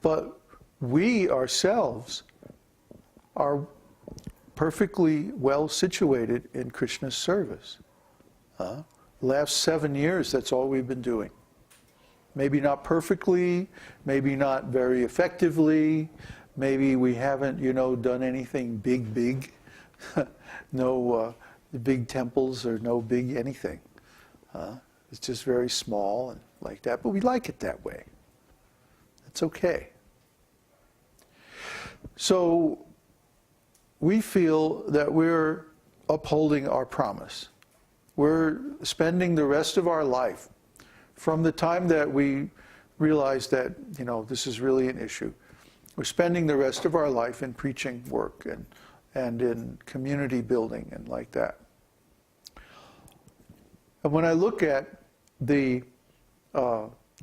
But we ourselves are perfectly well situated in Krishna's service. Last 7 years, that's all we've been doing. Maybe not perfectly, maybe not very effectively, maybe we haven't, done anything big. No big temples or no big anything. It's just very small and like that, but we like it that way. It's okay. So we feel that we're upholding our promise. We're spending the rest of our life, from the time that we realize that, this is really an issue, we're spending the rest of our life in preaching work and in community building and like that. And when I look at the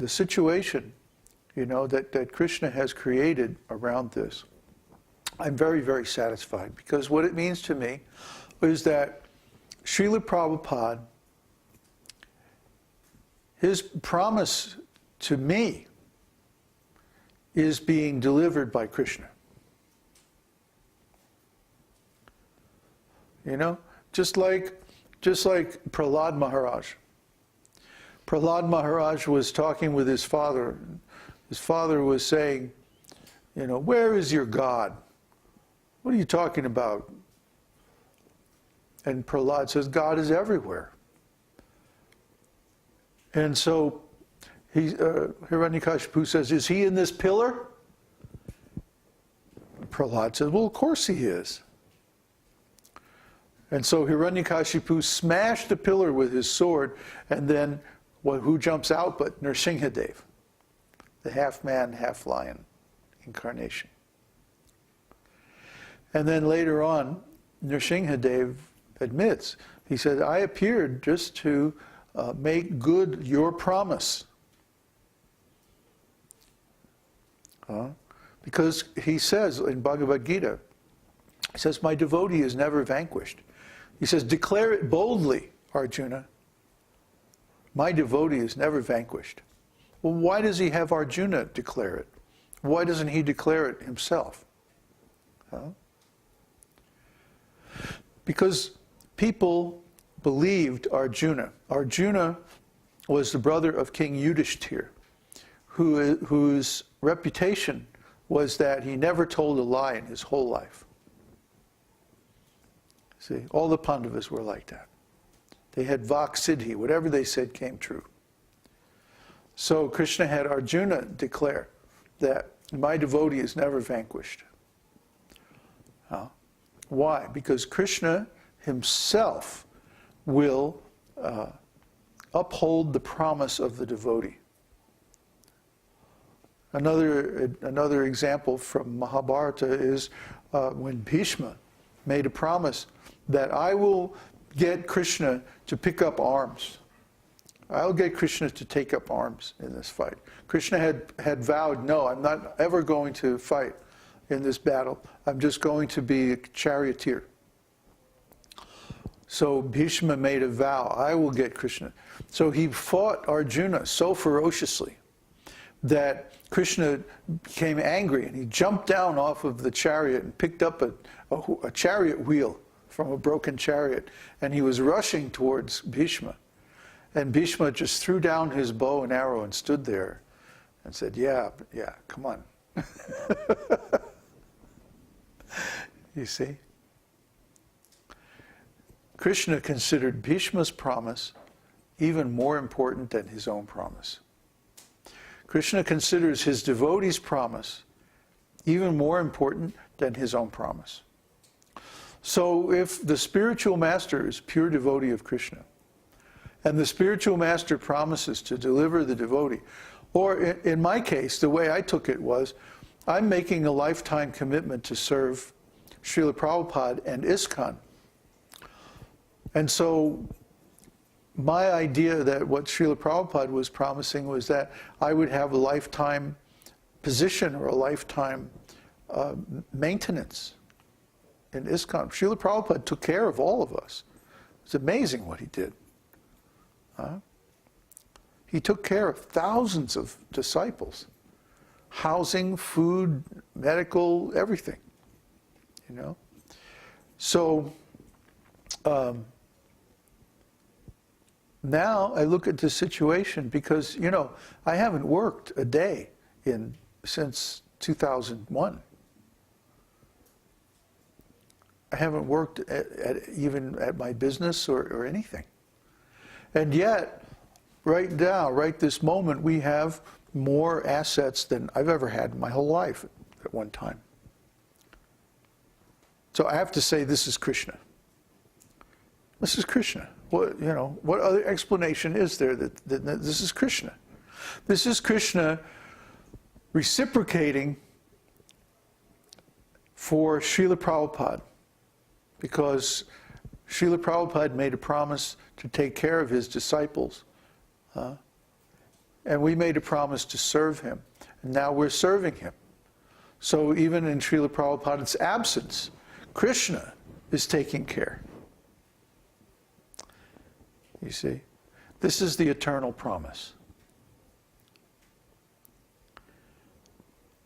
situation, that Krishna has created around this, I'm very, very satisfied, because what it means to me is that Srila Prabhupada, his promise to me is being delivered by Krishna. Just like Prahlad Maharaj. Prahlad Maharaj was talking with his father. His father was saying, where is your God? What are you talking about? And Prahlad says, God is everywhere. And so Hiranyakashipu says, is he in this pillar? Prahlad says, well, of course he is. And so Hiranyakashipu smashed the pillar with his sword, and then who jumps out but Nrsimhadev, the half-man, half-lion incarnation. And then later on, Nrsimhadev admits, he said, I appeared just to make good your promise. Because he says in Bhagavad-gītā, he says, my devotee is never vanquished. He says, declare it boldly, Arjuna. My devotee is never vanquished. Well, why does he have Arjuna declare it? Why doesn't he declare it himself? Because people believed Arjuna. Arjuna was the brother of King Yudhishthira, whose reputation was that he never told a lie in his whole life. See, all the Pandavas were like that. They had Vak Siddhi, whatever they said came true. So Krishna had Arjuna declare that my devotee is never vanquished. Why? Because Krishna himself will uphold the promise of the devotee. Another example from Mahabharata is when Bhishma made a promise that I will get Krishna to pick up arms. I'll get Krishna to take up arms in this fight. Krishna had vowed, no, I'm not ever going to fight in this battle. I'm just going to be a charioteer. So Bhishma made a vow, I will get Krishna. So he fought Arjuna so ferociously that Krishna became angry, and he jumped down off of the chariot and picked up a chariot wheel from a broken chariot, and he was rushing towards Bhishma. And Bhishma just threw down his bow and arrow and stood there and said, yeah, come on. You see? Krishna considered Bhishma's promise even more important than his own promise. Krishna considers his devotee's promise even more important than his own promise. So if the spiritual master is pure devotee of Krishna, and the spiritual master promises to deliver the devotee, or in my case, the way I took it was, I'm making a lifetime commitment to serve Srila Prabhupada and ISKCON. And so my idea that what Srila Prabhupada was promising was that I would have a lifetime position or a lifetime maintenance in ISKCON. Srila Prabhupada took care of all of us. It's amazing what he did. He took care of thousands of disciples. housing, food, medical, everything. You know? So now I look at the situation because, you know, I haven't worked a day since 2001. I haven't worked even at my business or anything. And yet, right now, right this moment, we have more assets than I've ever had in my whole life at one time. So I have to say, this is Krishna. This is Krishna. What, you know, what other explanation is there that this is Krishna? This is Krishna reciprocating for Srila Prabhupada, because Srila Prabhupada made a promise to take care of his disciples. And we made a promise to serve him. And now we're serving him. So even in Srila Prabhupada's absence, Krishna is taking care. You see? This is the eternal promise.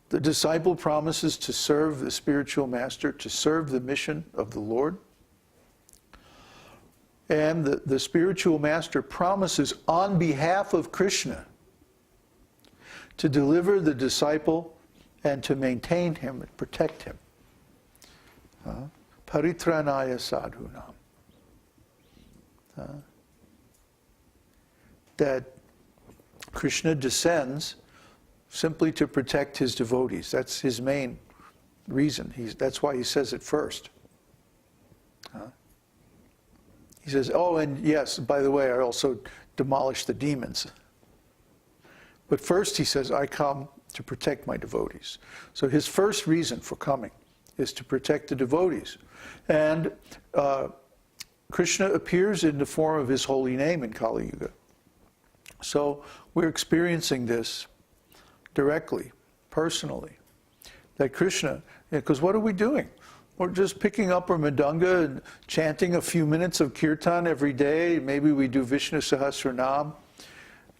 The disciple promises to serve the spiritual master, to serve the mission of the Lord. And the spiritual master promises on behalf of Krishna to deliver the disciple and to maintain him and protect him. Paritranaya sadhunam. That Krishna descends simply to protect his devotees. That's his main reason. That's why he says it first. He says, oh, and yes, by the way, I also demolished the demons. But first he says, I come to protect my devotees. So his first reason for coming is to protect the devotees. And Krishna appears in the form of his holy name in Kali Yuga. So we're experiencing this directly, personally. That Krishna, because what are we doing? We're just picking up our mridanga and chanting a few minutes of kirtan every day. Maybe we do Vishnu Sahasranam,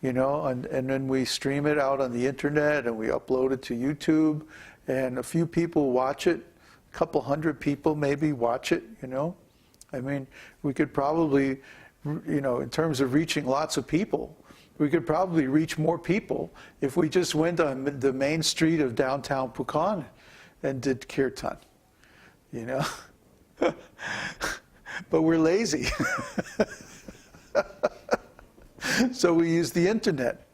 you know, and then we stream it out on the internet and we upload it to YouTube, and a few people watch it, a couple hundred people maybe watch it, you know. I mean, we could probably, you know, in terms of reaching lots of people, we could probably reach more people if we just went on the main street of downtown Pukan and did kirtan, you know. But we're lazy. So we use the internet.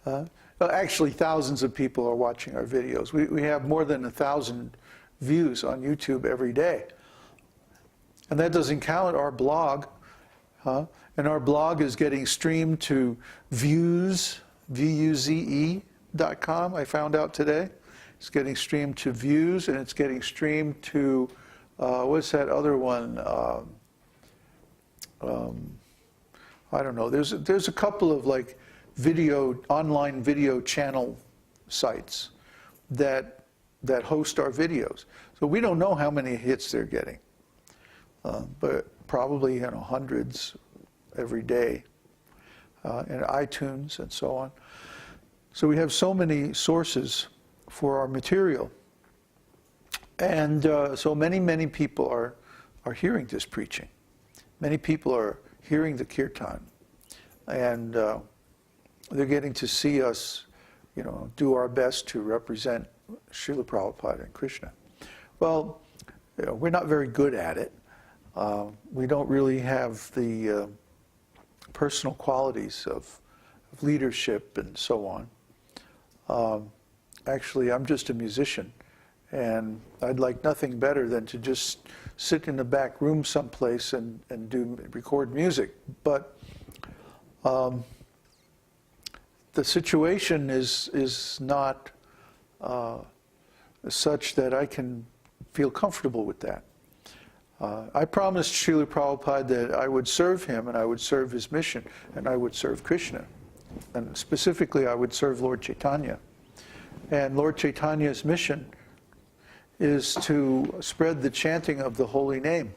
Well, actually, thousands of people are watching our videos. We have more than 1,000 views on YouTube every day. And that doesn't count our blog. And our blog is getting streamed to Views, VUZE.com, I found out today. It's getting streamed to Views, and it's getting streamed to, what's that other one? I don't know. There's a couple of like online video channel sites that host our videos. So we don't know how many hits they're getting, but probably, you know, hundreds every day, and iTunes and so on. So we have so many sources for our material, and so many people are hearing this preaching. Many people are hearing the kirtan, and they're getting to see us, you know, do our best to represent Srila Prabhupada and Krishna. Well, you know, we're not very good at it. We don't really have the personal qualities of leadership and so on. Actually, I'm just a musician, and I'd like nothing better than to just sit in the back room someplace and record music. But the situation is not such that I can feel comfortable with that. I promised Srila Prabhupada that I would serve him, and I would serve his mission, and I would serve Krishna. And specifically, I would serve Lord Chaitanya. And Lord Chaitanya's mission is to spread the chanting of the holy name.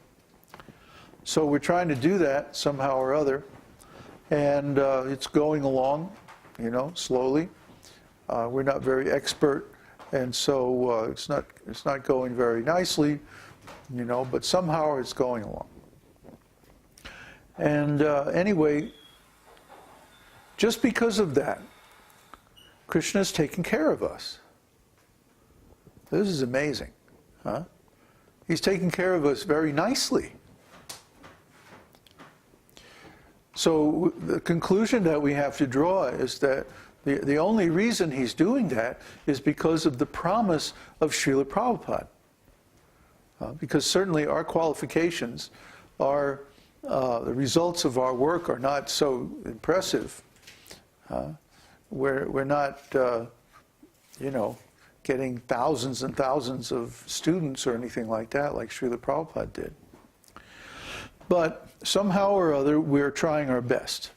So we're trying to do that somehow or other, and it's going along, you know, slowly. We're not very expert, and so it's not going very nicely, you know, but somehow it's going along. And anyway, just because of that, Krishna's taking care of us. This is amazing, huh? He's taking care of us very nicely. So the conclusion that we have to draw is that the only reason he's doing that is because of the promise of Srila Prabhupada. Because certainly our qualifications are, the results of our work are not so impressive. We're not, you know, getting thousands and thousands of students or anything like that, like Srila Prabhupada did. But somehow or other, we're trying our best.